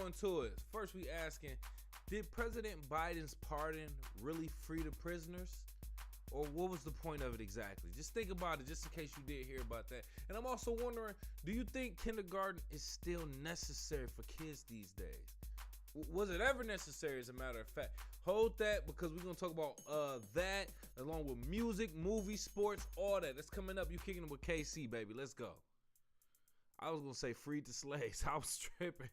into it. First, we asking, did President Biden's pardon really free the prisoners? Or what was the point of it exactly? Just think about it, just in case you did hear about that. And I'm also wondering, do you think kindergarten is still necessary for kids these days? Was it ever necessary, as a matter of fact? Hold that, because we're going to talk about that, along with music, movies, sports, all that. That's coming up. You kicking it with KC, baby. Let's go. I was going to say freed the slaves. I was tripping.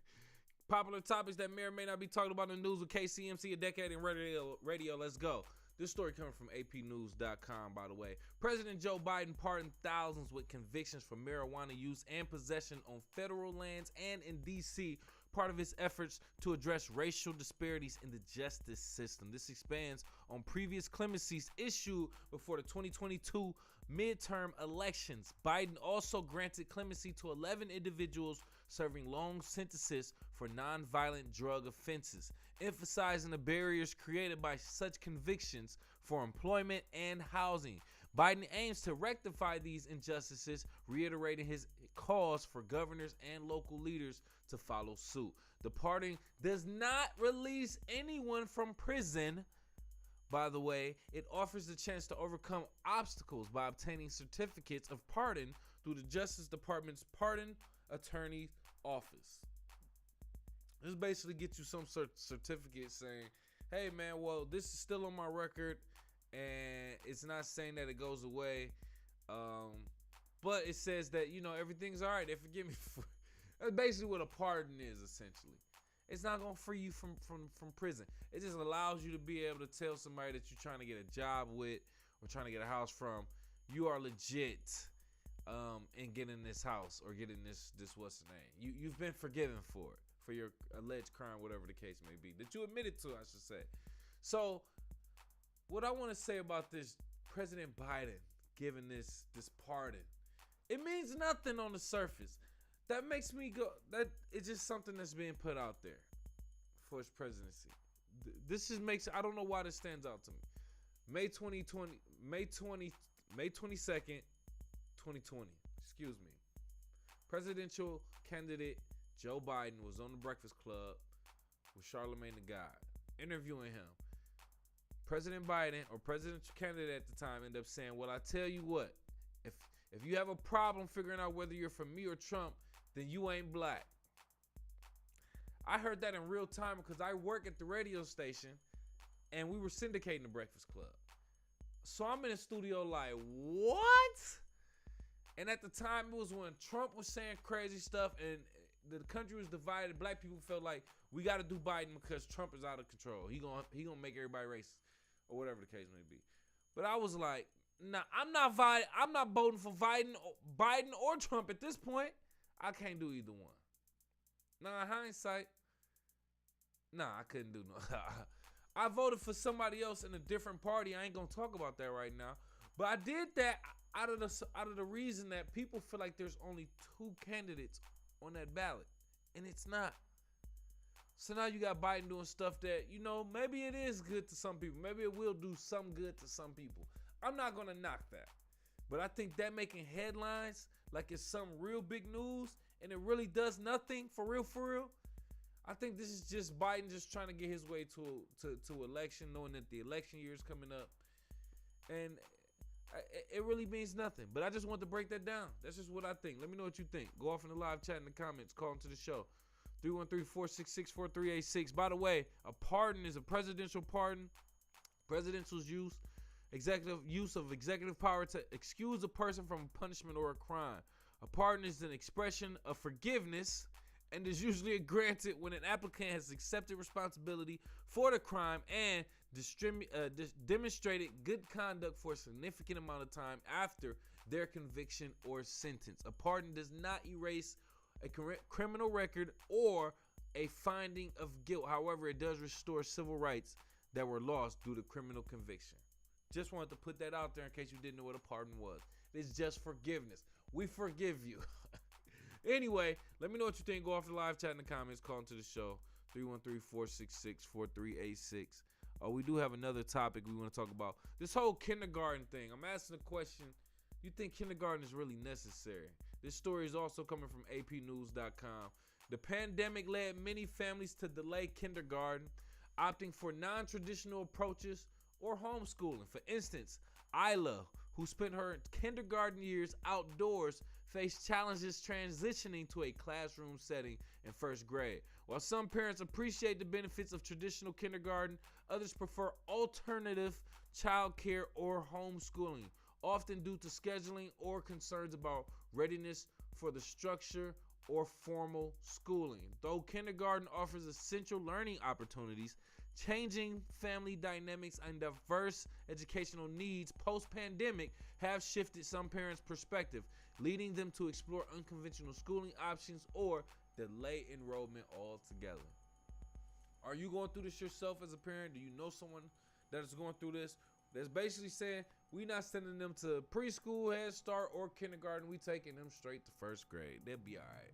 Popular topics that may or may not be talked about in the news with KCMC, a decade in radio. Let's go. This story coming from apnews.com, by the way. President Joe Biden pardoned thousands with convictions for marijuana use and possession on federal lands and in D.C., part of his efforts to address racial disparities in the justice system. This expands on previous clemencies issued before the 2022 midterm elections. Biden also granted clemency to 11 individuals serving long sentences for nonviolent drug offenses, emphasizing the barriers created by such convictions for employment and housing. Biden aims to rectify these injustices, reiterating his calls for governors and local leaders to follow suit. The pardon does not release anyone from prison. By the way, it offers the chance to overcome obstacles by obtaining certificates of pardon through the Justice Department's Pardon Attorney Office. This basically gets you some sort of certificate saying, hey man, well, this is still on my record, and it's not saying that it goes away, but it says that, you know, everything's all right. They forgive me for. That's basically what a pardon is, essentially. It's not gonna free you from prison. It just allows you to be able to tell somebody that you're trying to get a job with or trying to get a house from, you are legit in getting this house or getting this what's the name. You've been forgiven for it, for your alleged crime, whatever the case may be, that you admitted to, I should say. So what I want to say about this President Biden giving this pardon, it means nothing on the surface. That makes me go, that it's just something that's being put out there for his presidency. This just makes, I don't know why this stands out to me. May 22nd, 2020, excuse me. Presidential candidate Joe Biden was on the Breakfast Club with Charlamagne the God, interviewing him. President Biden, or presidential candidate at the time, ended up saying, well, I tell you what, if you have a problem figuring out whether you're for me or Trump, then you ain't black. I heard that in real time because I work at the radio station and we were syndicating the Breakfast Club. So I'm in the studio like, what? And at the time, it was when Trump was saying crazy stuff and the country was divided. Black people felt like we got to do Biden because Trump is out of control. He gonna make everybody racist or whatever the case may be. But I was like, nah, I'm not voting for Biden or Trump at this point. I can't do either one. Nah, hindsight, nah, I couldn't do no. I voted for somebody else in a different party. I ain't gonna talk about that right now. But I did that out of the reason that people feel like there's only two candidates on that ballot, and it's not. So now you got Biden doing stuff that, you know, maybe it is good to some people. Maybe it will do some good to some people. I'm not gonna knock that. But I think that making headlines like it's some real big news and it really does nothing for real. I think this is just Biden just trying to get his way to election, knowing that the election year is coming up. And it really means nothing. But I just want to break that down. That's just what I think. Let me know what you think. Go off in the live chat in the comments. Call into the show. 313-466-4386. By the way, a pardon is a presidential pardon. Presidential's executive use of executive power to excuse a person from a punishment or a crime. A pardon is an expression of forgiveness and is usually granted when an applicant has accepted responsibility for the crime and demonstrated good conduct for a significant amount of time after their conviction or sentence. A pardon does not erase a criminal record or a finding of guilt. However, it does restore civil rights that were lost due to criminal conviction. Just wanted to put that out there in case you didn't know what a pardon was. It's just forgiveness. We forgive you. Anyway, let me know what you think. Go off the live chat in the comments. Call into the show. 313-466-4386. We do have another topic we want to talk about. This whole kindergarten thing. I'm asking the question, you think kindergarten is really necessary? This story is also coming from apnews.com. The pandemic led many families to delay kindergarten, opting for non-traditional approaches or homeschooling. For instance, Aylah, who spent her kindergarten years outdoors, faced challenges transitioning to a classroom setting in first grade. While some parents appreciate the benefits of traditional kindergarten, others prefer alternative childcare or homeschooling, often due to scheduling or concerns about readiness for the structure or formal schooling. Though kindergarten offers essential learning opportunities, changing family dynamics and diverse educational needs post-pandemic have shifted some parents' perspective, leading them to explore unconventional schooling options or delay enrollment altogether. Are you going through this yourself as a parent? Do you know someone that is going through this? That's basically saying we're not sending them to preschool, Head Start, or kindergarten. We taking them straight to first grade. They'll be all right.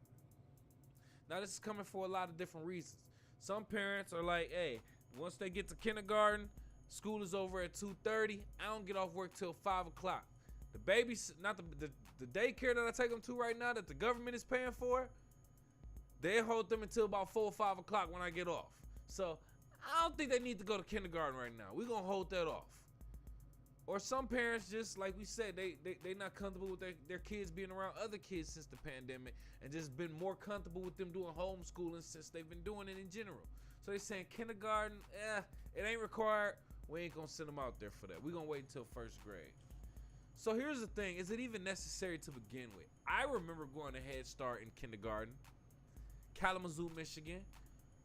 Now, this is coming for a lot of different reasons. Some parents are like, hey, once they get to kindergarten, school is over at 2:30. I don't get off work till 5 o'clock. The babies, not the daycare that I take them to right now that the government is paying for, they hold them until about 4 or 5 o'clock when I get off. So I don't think they need to go to kindergarten right now. We're going to hold that off. Or some parents, just like we said, they not comfortable with their kids being around other kids since the pandemic and just been more comfortable with them doing homeschooling since they've been doing it in general. So they saying kindergarten, it ain't required. We ain't gonna send them out there for that. We're gonna wait until first grade. So here's the thing, is it even necessary to begin with? I remember going to Head Start in kindergarten, Kalamazoo, Michigan.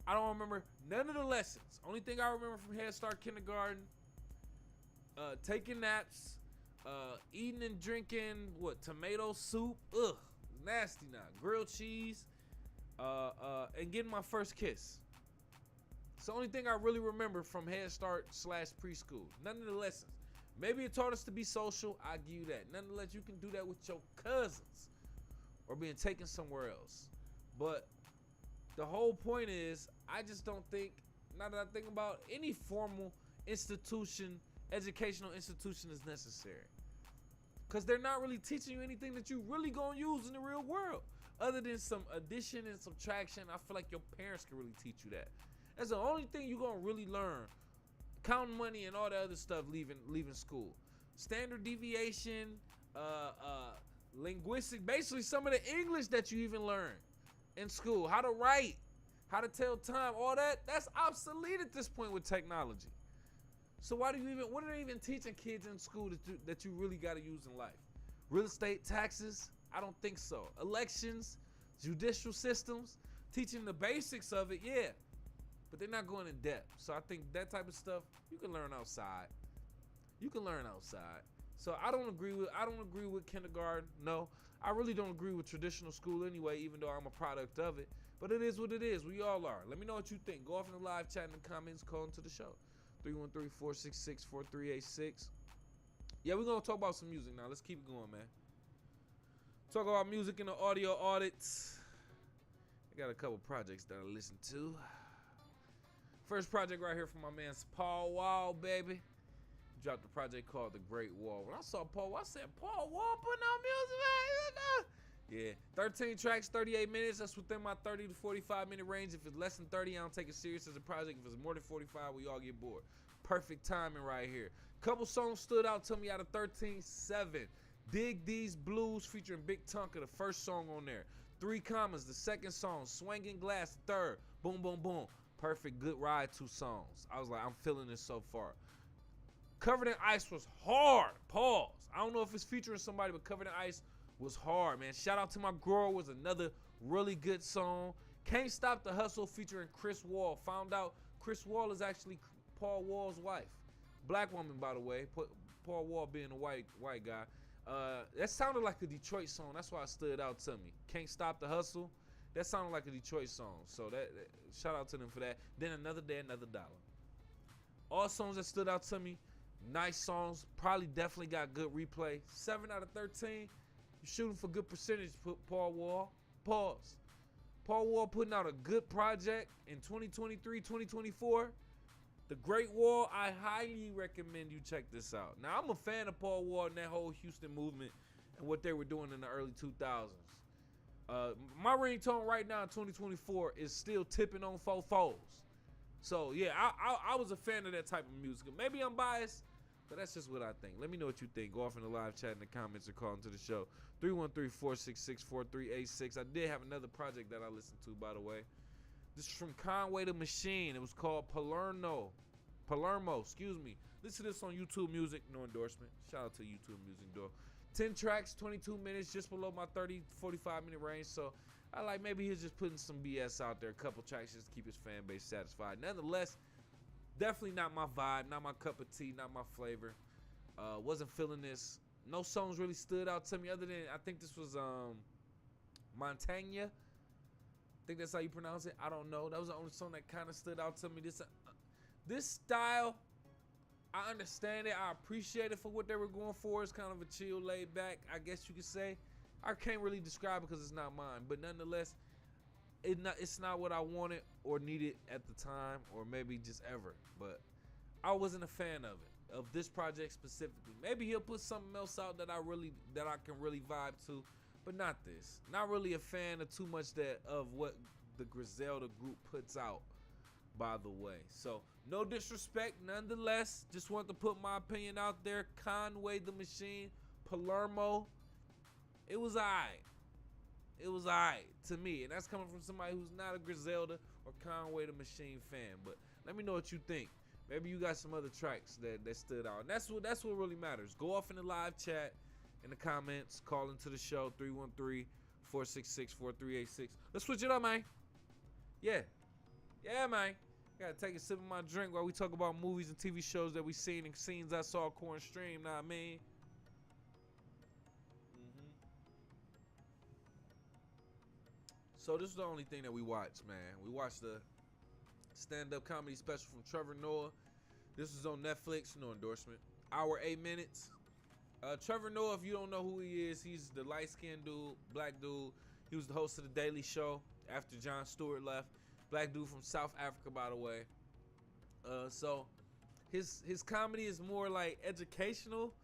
I don't remember none of the lessons. Only thing I remember from Head Start kindergarten, taking naps, eating and drinking tomato soup, nasty now, grilled cheese, and getting my first kiss. It's the only thing I really remember from Head Start / preschool. None of the lessons. Maybe it taught us to be social, I give you that. Nonetheless, you can do that with your cousins or being taken somewhere else. But the whole point is, I just don't think, now that I think about any formal institution, educational institution is necessary. Because they're not really teaching you anything that you really gonna use in the real world. Other than some addition and subtraction, I feel like your parents can really teach you that. That's the only thing you're gonna really learn. Counting money and all the other stuff leaving school. Standard deviation, linguistic, basically some of the English that you even learn in school. How to write, how to tell time, all that's obsolete at this point with technology. So what are they even teaching kids in school that you really got to use in life? Real estate, taxes? I don't think so. Elections, judicial systems, teaching the basics of it, yeah. But they're not going in depth. So I think that type of stuff you can learn outside. You can learn outside. So I don't agree with kindergarten. No, I really don't agree with traditional school anyway, even though I'm a product of it. But it is what it is. We all are. Let me know what you think. Go off in the live chat in the comments, call into the show. 313-466-4386. Yeah, we're going to talk about some music now. Let's keep it going, man. Talk about music in the audio audits. I got a couple projects that I listen to. First project right here from my man Paul Wall, baby. Dropped a project called The Great Wall. When I saw Paul Wall, I said, Paul Wall putting out music, man. Yeah, 13 tracks, 38 minutes. That's within my 30 to 45 minute range. If it's less than 30, I don't take it serious as a project. If it's more than 45, we all get bored. Perfect timing right here. Couple songs stood out to me out of 13-7. Dig These Blues featuring Big Tonka, the first song on there. 3 Commas, the second song. Swinging Glass, the third. Boom, boom, boom. Perfect, good ride, 2 songs. I was like, I'm feeling this so far. Covered in Ice was hard. Pause. I don't know if it's featuring somebody, but Covered in Ice was hard, man. Shout out to My Girl was another really good song. Can't Stop the Hustle featuring Chris Wall. Found out Chris Wall is actually Paul Wall's wife. Black woman, by the way. Paul Wall being a white guy. That sounded like a Detroit song. That's why it stood out to me. Can't Stop the Hustle. That sounded like a Detroit song. So that shout out to them for that. Then Another Day, Another Dollar. All songs that stood out to me. Nice songs. Probably definitely got good replay. 7 out of 13. You're shooting for good percentage, Paul Wall. Pause. Paul Wall putting out a good project in 2023, 2024. The Great Wall, I highly recommend you check this out. Now, I'm a fan of Paul Wall and that whole Houston movement and what they were doing in the early 2000s. My ringtone right now in 2024 is still tipping on four fours. So yeah, I was a fan of that type of music. Maybe I'm biased, but that's just what I think. Let me know what you think. Go off in the live chat in the comments or call into the show. 313-466-4386. I did have another project that I listened to, by the way. This is from Conway the Machine. It was called Palermo, excuse me. Listen to this on YouTube Music, no endorsement. Shout out to YouTube Music, though. 10 tracks, 22 minutes, just below my 30, 45-minute range. So I like maybe he's just putting some BS out there. A couple tracks just to keep his fan base satisfied. Nonetheless, definitely not my vibe, not my cup of tea, not my flavor. Wasn't feeling this. No songs really stood out to me other than, I think this was Montagna. I think that's how you pronounce it. I don't know. That was the only song that kind of stood out to me. This style, I understand it. I appreciate it for what they were going for. It's kind of a chill, laid back, I guess you could say. I can't really describe it because it's not mine. But nonetheless, it's not what I wanted or needed at the time, or maybe just ever. But I wasn't a fan of this project specifically. Maybe he'll put something else out that I can really vibe to, but not this. Not really a fan of too much of what the Griselda group puts out, by the way. So no disrespect, nonetheless. Just want to put my opinion out there. Conway the Machine, Palermo. It was alright. It was alright to me, and that's coming from somebody who's not a Griselda or Conway the Machine fan. But let me know what you think. Maybe you got some other tracks that stood out. And that's what really matters. Go off in the live chat, in the comments, call into the show, 313-466-4386. Let's switch it up, man. Yeah, man. Gotta take a sip of my drink while we talk about movies and TV shows that we seen and scenes I saw core stream. Nah, man. So this is the only thing that we watched, man. We watched the stand-up comedy special from Trevor Noah. This is on Netflix, no endorsement. Hour 8 minutes. Trevor Noah, if you don't know who he is, he's the light-skinned dude, black dude. He was the host of The Daily Show after Jon Stewart left. Black dude from South Africa, by the way. So his comedy is more like educational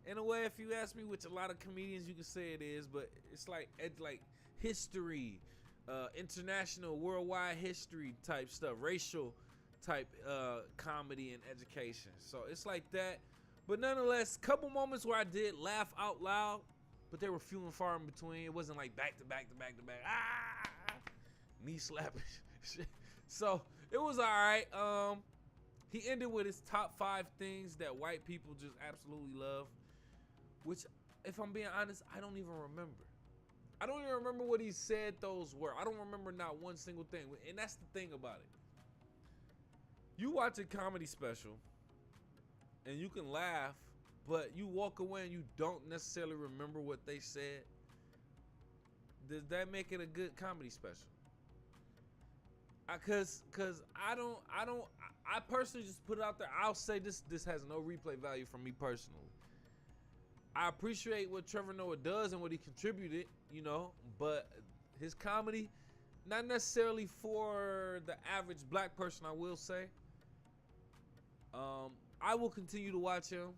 in a way, if you ask me, which a lot of comedians you can say it is, but it's like history, international, worldwide history type stuff, racial type comedy and education. So it's like that. But nonetheless, couple moments where I did laugh out loud, but they were few and far in between. It wasn't like back to back. Knee slapping shit. So it was all right. He ended with his top 5 things that white people just absolutely love, which, if I'm being honest, I don't even remember. I don't even remember what he said those were. I don't remember not one single thing. And that's the thing about it. You watch a comedy special and you can laugh, but you walk away and you don't necessarily remember what they said. Does that make it a good comedy special? Cause I personally just put it out there. I'll say this has no replay value from me personally. I appreciate what Trevor Noah does and what he contributed, but his comedy, not necessarily for the average black person, I will say. I will continue to watch him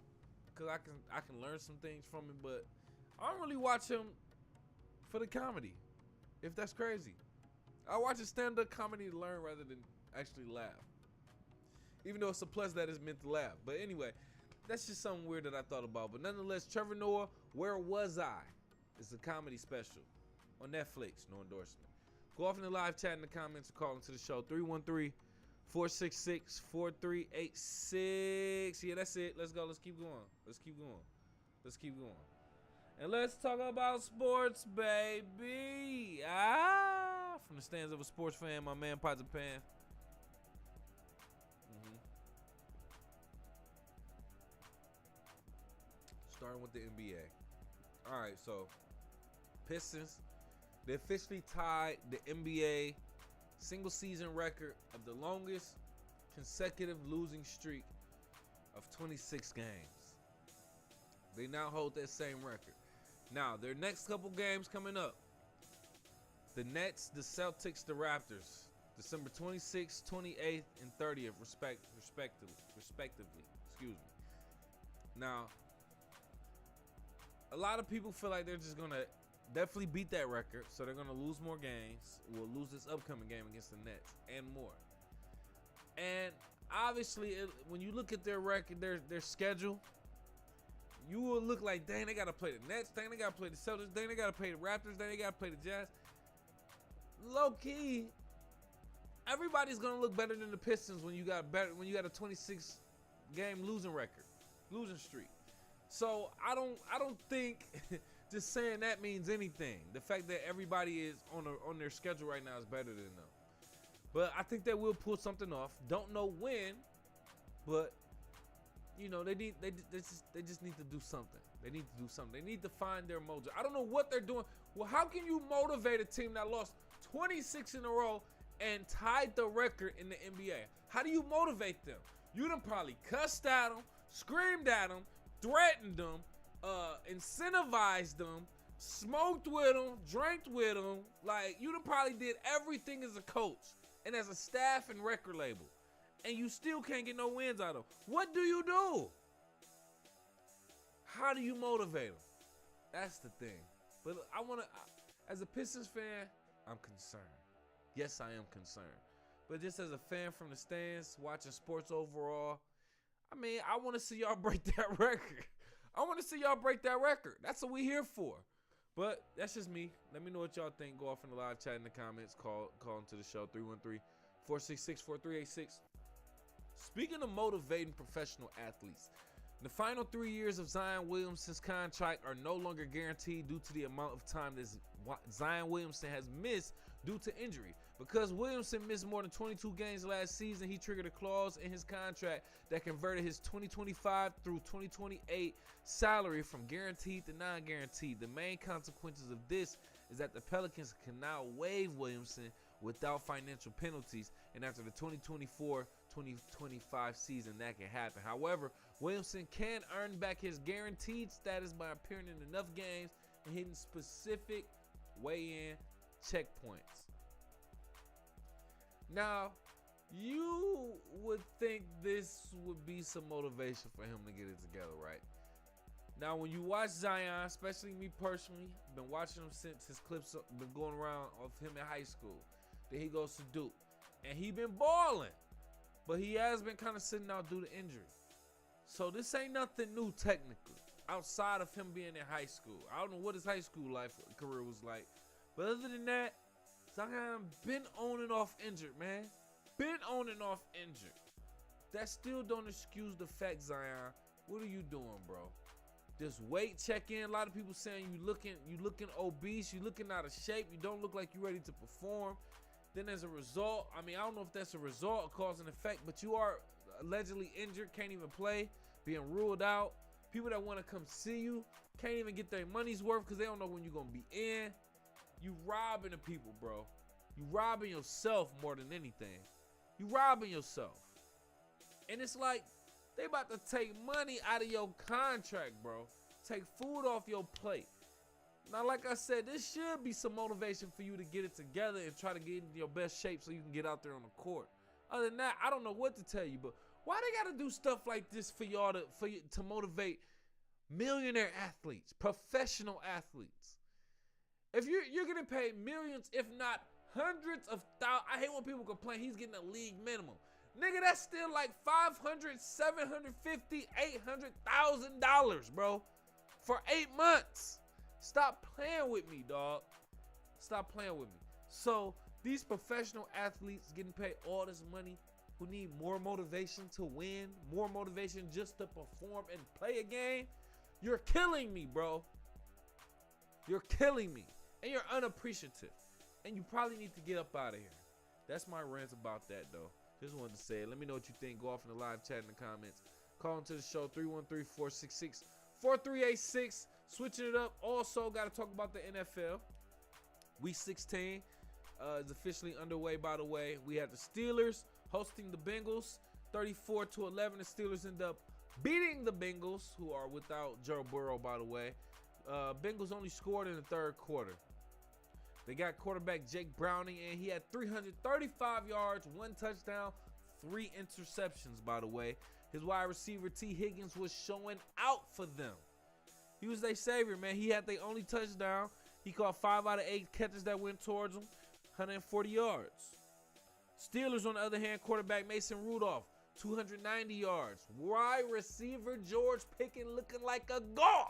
because I can learn some things from him, but I don't really watch him for the comedy, if that's crazy. I watch a stand-up comedy to learn rather than actually laugh, even though it's a plus that it's meant to laugh. But anyway, that's just something weird that I thought about. But nonetheless, Trevor Noah, Where Was I? It's a comedy special on Netflix, no endorsement. Go off in the live chat in the comments or call into the show, 313-466-4386. Yeah, that's it. Let's go. Let's keep going. And let's talk about sports, baby. From the stands of a sports fan, my man Pots and Pan. Starting with the NBA. All right, so Pistons, they officially tied the NBA single season record of the longest consecutive losing streak of 26 games. They now hold that same record. Now, their next couple games coming up. The Nets, the Celtics, the Raptors. December 26th, 28th, and 30th, respectively. Excuse me. Now, a lot of people feel like they're just going to definitely beat that record. So they're gonna lose more games. We'll lose this upcoming game against the Nets and more. And obviously, when you look at their record, their schedule, you will look like, dang, they gotta play the Nets, dang, they gotta play the Celtics, dang, they gotta play the Raptors, dang, they gotta play the Jazz. Low key, everybody's gonna look better than the Pistons when you got a 26 game losing streak. So I don't think just saying that means anything. The fact that everybody is on their schedule right now is better than them. But I think they will pull something off. Don't know when, but you know, they just need to do something. They need to do something. They need to find their mojo. I don't know what they're doing. Well, how can you motivate a team that lost 26 in a row and tied the record in the NBA? How do you motivate them? You done probably cussed at them, screamed at them, threatened them, incentivized them, smoked with them, drank with them. Like, you done probably did everything as a coach and as a staff and record label, and you still can't get no wins out of them. What do you do? How do you motivate them? That's the thing. But as a Pistons fan, I'm concerned. Yes, I am concerned. But just as a fan from the stands, watching sports overall, I mean, I want to see y'all break that record. I want to see y'all break that record. That's what we here for. But that's just me. Let me know what y'all think. Go off in the live chat in the comments. Call into the show, 313-466-4386. Speaking of motivating professional athletes, the final 3 years of Zion Williamson's contract are no longer guaranteed due to the amount of time that Zion Williamson has missed due to injury. Because Williamson missed more than 22 games last season, he triggered a clause in his contract that converted his 2025 through 2028 salary from guaranteed to non-guaranteed. The main consequences of this is that the Pelicans can now waive Williamson without financial penalties, and after the 2024-2025 season, that can happen. However, Williamson can earn back his guaranteed status by appearing in enough games and hitting specific weigh-in checkpoints. Now, you would think this would be some motivation for him to get it together, right? Now, when you watch Zion, especially me personally, been watching him since his clips been going around of him in high school. Then he goes to Duke, and he been balling, but he has been kind of sitting out due to injury. So this ain't nothing new technically, outside of him being in high school. I don't know what his high school life career was like, but other than that, Zion been on and off injured, man. Been on and off injured. That still don't excuse the fact, Zion, what are you doing, bro? This weight check-in, a lot of people saying you looking obese, you looking out of shape, you don't look like you ready to perform. Then as a result, I mean, I don't know if that's a result or cause and effect, but you are allegedly injured, can't even play, being ruled out. People that want to come see you can't even get their money's worth because they don't know when you're going to be in. You robbing the people, bro. You robbing yourself more than anything. You robbing yourself. And it's like, they about to take money out of your contract, bro. Take food off your plate. Now, like I said, this should be some motivation for you to get it together and try to get into your best shape so you can get out there on the court. Other than that, I don't know what to tell you, but why they gotta do stuff like this for y'all to motivate millionaire athletes, professional athletes? If you're getting paid millions, if not hundreds of thousands, I hate when people complain he's getting a league minimum. Nigga, that's still like $500,000, $750,000, $800,000, bro, for 8 months. Stop playing with me, dog. Stop playing with me. So these professional athletes getting paid all this money who need more motivation to win, more motivation just to perform and play a game, you're killing me, bro. You're killing me. And you're unappreciative. And you probably need to get up out of here. That's my rant about that, though. Just wanted to say it. Let me know what you think. Go off in the live chat in the comments. Call into the show, 313-466-4386. Switching it up. Also, got to talk about the NFL. Week 16 is officially underway, by the way. We have the Steelers hosting the Bengals, 34-11. The Steelers end up beating the Bengals, who are without Joe Burrow, by the way. Bengals only scored in the third quarter. They got quarterback Jake Browning, and he had 335 yards, 1 touchdown, 3 interceptions, by the way. His wide receiver, T. Higgins, was showing out for them. He was their savior, man. He had their only touchdown, He caught 5 out of 8 catches that went towards him, 140 yards. Steelers, on the other hand, quarterback Mason Rudolph, 290 yards. Wide receiver George Pickens looking like a god.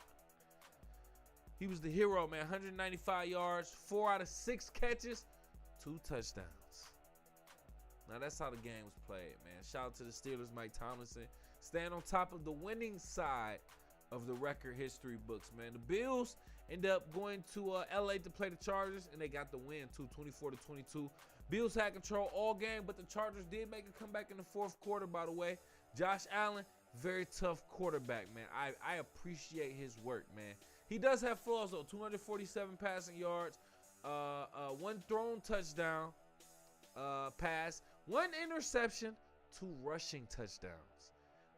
He was the hero, man. 195 yards, 4 out of 6 catches, 2 touchdowns. Now, that's how the game was played, man. Shout out to the Steelers, Mike Tomlinson. Staying on top of the winning side of the record history books, man. The Bills end up going to LA to play the Chargers, and they got the win, too, 24-22. Bills had control all game, but the Chargers did make a comeback in the fourth quarter, by the way. Josh Allen, very tough quarterback, man. I appreciate his work, man. He does have flaws, though. 247 passing yards, 1 thrown touchdown pass, 1 interception, 2 rushing touchdowns.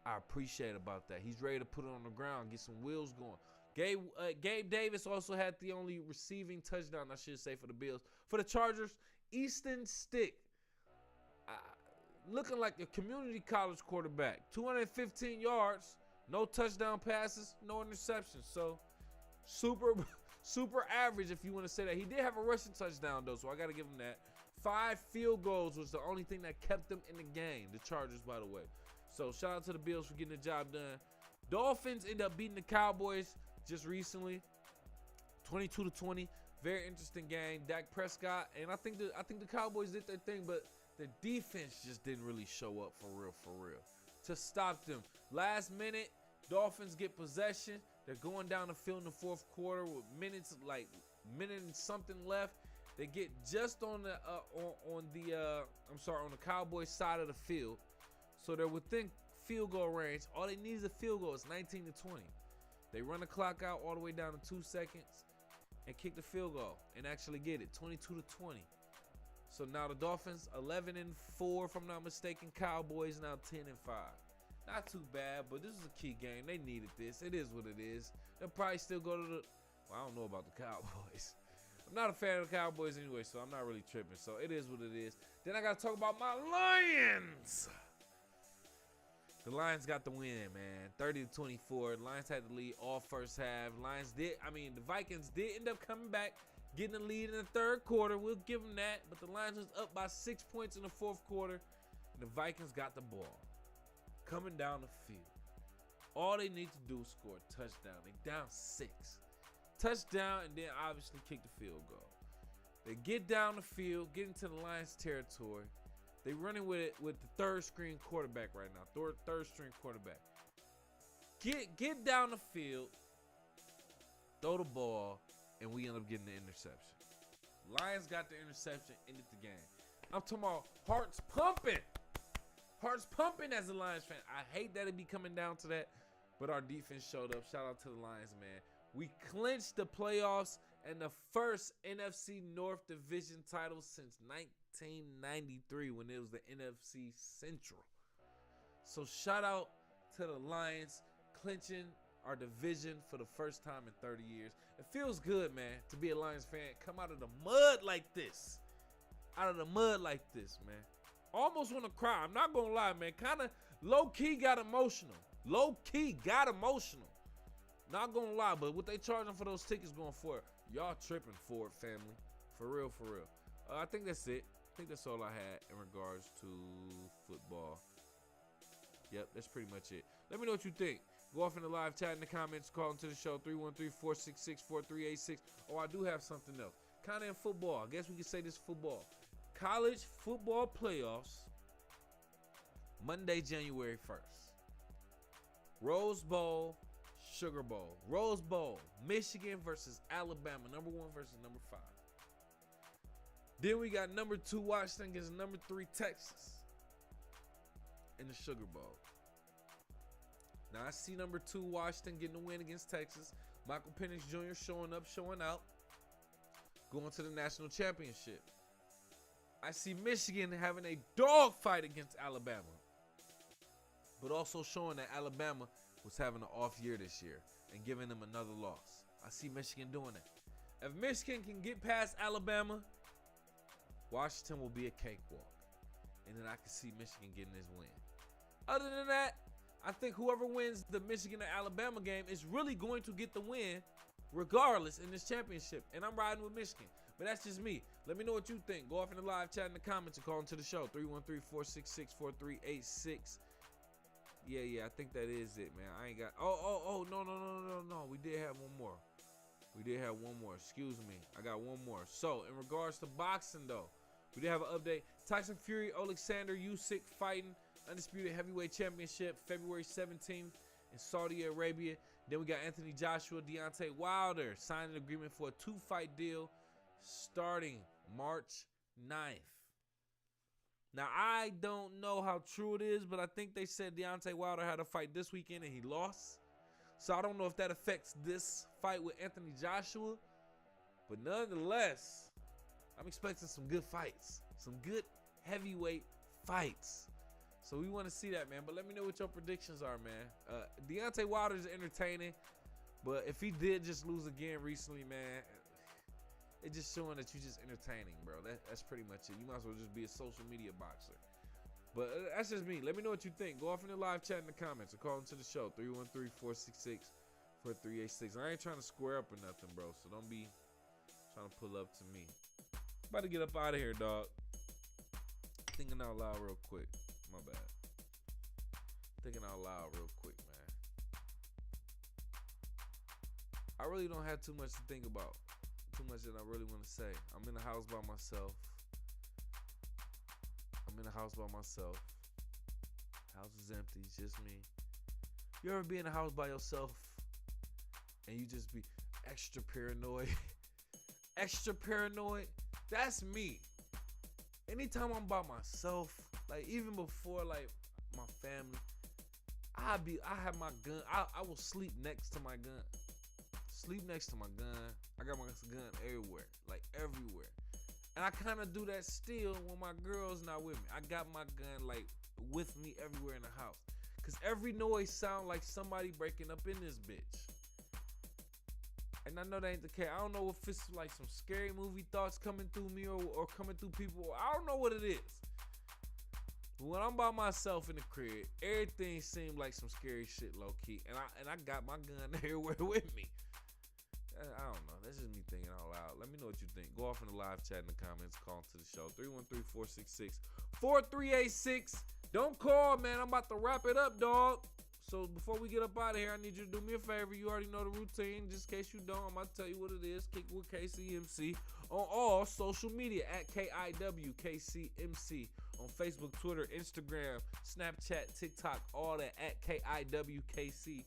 I appreciate about that. He's ready to put it on the ground, get some wheels going. Gabe Davis also had the only receiving touchdown, I should say, for the Bills. For the Chargers, Easton Stick, looking like a community college quarterback. 215 yards, no touchdown passes, no interceptions. So, super average, if you want to say that. He did have a rushing touchdown, though, so I got to give him that. 5 field goals was the only thing that kept them in the game. The Chargers, by the way. So, shout out to the Bills for getting the job done. Dolphins end up beating the Cowboys just recently, 22-20. Very interesting game. Dak Prescott, and I think the Cowboys did their thing, but the defense just didn't really show up for real. To stop them. Last minute, Dolphins get possession. They're going down the field in the fourth quarter with minute and something left. They get just on the Cowboys side of the field. So they're within field goal range. All they need is a field goal. It's 19-20. They run the clock out all the way down to 2 seconds and kick the field goal and actually get it, 22-20. So now the Dolphins 11-4, if I'm not mistaken. Cowboys now 10-5. Not too bad, but this is a key game. They needed this. It is what it is. They'll probably still go to the. Well, I don't know about the Cowboys. I'm not a fan of the Cowboys anyway, so I'm not really tripping. So it is what it is. Then I got to talk about my Lions. The Lions got the win, man. 30-24. The Lions had the lead all first half. The Vikings did end up coming back, getting the lead in the third quarter. We'll give them that. But the Lions was up by 6 points in the fourth quarter. And the Vikings got the ball. Coming down the field. All they need to do is score a touchdown. They down 6. Touchdown, and then obviously kick the field goal. They get down the field, get into the Lions territory. They running with it with the third string quarterback right now. Third string quarterback. Get down the field, throw the ball, and we end up getting the interception. Lions got the interception, ended the game. I'm talking about hearts pumping. Hearts pumping as a Lions fan. I hate that it be coming down to that, but our defense showed up. Shout out to the Lions, man. We clinched the playoffs and the first NFC North Division title since 1993 when it was the NFC Central. So shout out to the Lions clinching our division for the first time in 30 years. It feels good, man, to be a Lions fan. Come out of the mud like this. Man. Almost want to cry. I'm not going to lie, man. Kind of low-key got emotional. Not going to lie, but what they charging for those tickets going forward, y'all tripping for it, family. For real. I think that's it. I think that's all I had in regards to football. Yep, that's pretty much it. Let me know what you think. Go off in the live chat in the comments. Call into the show, 313-466-4386. Oh, I do have something else. Kind of in football. I guess we could say this football. College football playoffs, Monday, January 1st. Rose Bowl, Sugar Bowl. Rose Bowl, Michigan versus Alabama. Number 1 versus number 5. Then we got number 2 Washington against number 3 Texas in the Sugar Bowl. Now I see number 2 Washington getting the win against Texas. Michael Penix Jr. showing up, showing out, going to the national championship. I see Michigan having a dogfight against Alabama, but also showing that Alabama was having an off year this year and giving them another loss. I see Michigan doing that. If Michigan can get past Alabama, Washington will be a cakewalk. And then I can see Michigan getting this win. Other than that, I think whoever wins the Michigan or Alabama game is really going to get the win regardless in this championship. And I'm riding with Michigan. But that's just me. Let me know what you think. Go off in the live chat in the comments or call into the show. 313-466-4386. Yeah, I think that is it, man. I ain't got. No. We did have one more. Excuse me. I got one more. So, in regards to boxing, though, we did have an update. Tyson Fury, Alexander Usyk fighting Undisputed Heavyweight Championship February 17th in Saudi Arabia. Then we got Anthony Joshua, Deontay Wilder signing an agreement for a 2-fight deal starting March 9th. Now, I don't know how true it is, but I think they said Deontay Wilder had a fight this weekend and he lost. So I don't know if that affects this fight with Anthony Joshua. But nonetheless, I'm expecting some good fights. Some good heavyweight fights. So we want to see that, man. But let me know what your predictions are, man. Deontay Wilder is entertaining. But if he did just lose again recently, man, it's just showing that you're just entertaining, bro. That's pretty much it. You might as well just be a social media boxer. But that's just me. Let me know what you think. Go off in the live chat in the comments or call into the show. 313-466-4386. I ain't trying to square up or nothing, bro. So don't be trying to pull up to me. About to get up out of here, dog. Thinking out loud real quick. My bad. Thinking out loud real quick, man. I really don't have too much to think about. Too much that I really want to say. I'm in the house by myself. House is empty. It's just me. You ever be in a house by yourself and you just be extra paranoid? Extra paranoid? That's me. Anytime I'm by myself, like even before like my family, I have my gun. I will sleep next to my gun. I got my gun everywhere, like everywhere. And I kind of do that still when my girl's not with me. I got my gun like with me everywhere in the house. Cause every noise sound like somebody breaking up in this bitch. And I know that ain't the case. I don't know if it's like some scary movie thoughts coming through me or coming through people. I don't know what it is. But when I'm by myself in the crib, everything seems like some scary shit low key. And I got my gun everywhere with me. I don't know. That's just me thinking out loud. Let me know what you think. Go off in the live chat in the comments. Call to the show. 313-466-4386. Don't call, man. I'm about to wrap it up, dog. So before we get up out of here, I need you to do me a favor. You already know the routine. Just in case you don't, I'm about to tell you what it is. Kick with KCMC on all social media at KIWKCMC on Facebook, Twitter, Instagram, Snapchat, TikTok, all that at KIWKCMC.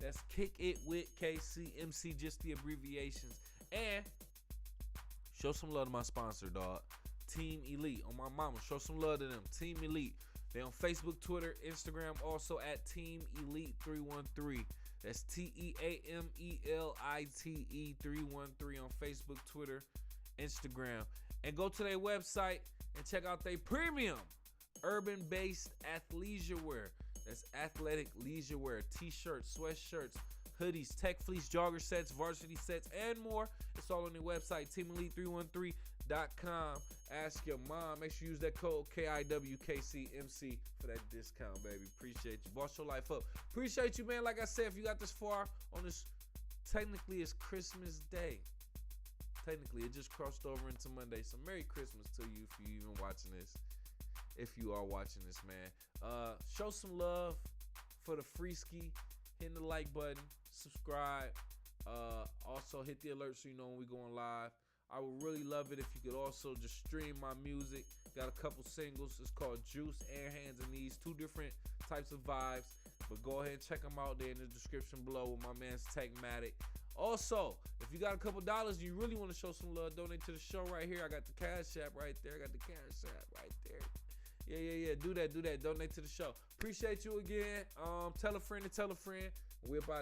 That's Kick It with KCMC, just the abbreviations. And show some love to my sponsor, dog. Team Elite. On my mama, show some love to them. Team Elite. They on Facebook, Twitter, Instagram, also at Team Elite 313. That's TEAMELITE 313 on Facebook, Twitter, Instagram. And go to their website and check out their premium urban-based athleisure wear. That's athletic leisure wear, t-shirts, sweatshirts, hoodies, tech fleece, jogger sets, varsity sets, and more. It's all on their website, teamelite313.com. Ask your mom. Make sure you use that code KIWKCMC for that discount, baby. Appreciate you. Boss your life up. Appreciate you, man. Like I said, if you got this far on this, technically it's Christmas Day. Technically, it just crossed over into Monday. So Merry Christmas to you if you even watching this. If you are watching this, man. Show some love for the free ski. Hit the like button. Subscribe. Also, hit the alert so you know when we going live. I would really love it if you could also just stream my music. Got a couple singles. It's called Juice, Air, Hands, and Knees. 2 different types of vibes. But go ahead and check them out there in the description below with my man's Techmatic. Also, if you got a couple dollars and you really want to show some love, donate to the show right here. I got the Cash App right there. Yeah. Do that. Donate to the show. Appreciate you again. Tell a friend to tell a friend. We're about to